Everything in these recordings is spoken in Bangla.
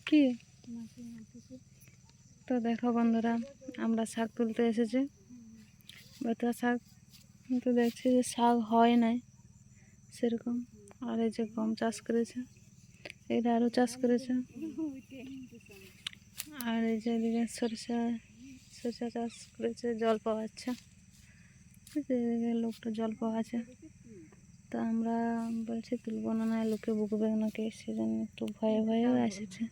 কি তো দেখো বন্ধুরা, আমরা শাক তুলতে এসেছি। বেতা শাক কিন্তু দেখছি যে শাক হয় নাই সেরকম। আর এই যে গম চাষ করেছে, এইটা আলু চাষ করেছে, আর এই যে এদিকে সরিষা চাষ করেছে, জল পাওয়া যাচ্ছে। এদিকে লোকটা জল পাওয়া আছে, তা আমরা বলছি তুলবো না, না লোকে বুকবে নাকি, সেজন্য একটু ভয়ে ভয়েও এসেছে।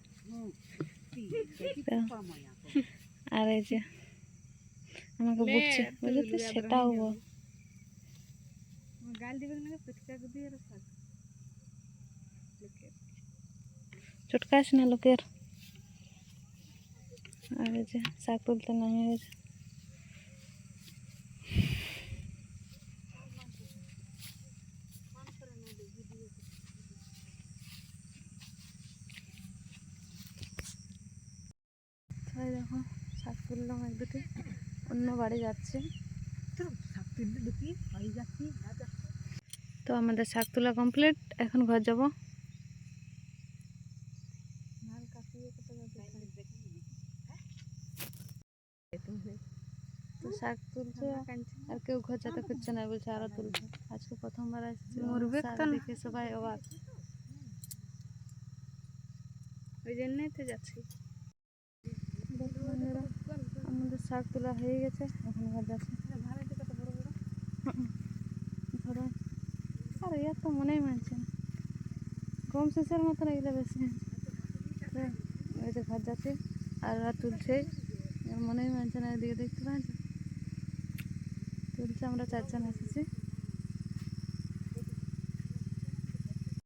আর এই যে আমাকে বুকছে, বুঝলি সেটাও চটকাস না লোকের। আর এই যে শাক তুলতে নামে গেছে। দেখো শাক তুললাম এক দুটি, অন্য বাড়ি যাচ্ছে। তো আমাদের শাক তোলা কমপ্লিট, এখন ঘর যাব। তো শাক তুলছে আর কেউ ঘর যেতে খুঁজছে না, বলছে আরো তুলছে। আজকে প্রথমবার আসছে, দেখে সবাই অবাক, ওই জন্যই তো যাচ্ছি। আমাদের শাক তোলা হয়ে গেছে, এখন ঘর যাচ্ছে। আর ইয়ার তো মনেই মানছে না, কম শেষের মতন এগুলো বেশি। ওই যে ঘর যাচ্ছে আর ওরা তুলছে, মনেই মানছে না। এদিকে দেখতে পাচ্ছ তুলছে, আমরা চারজন এসেছি।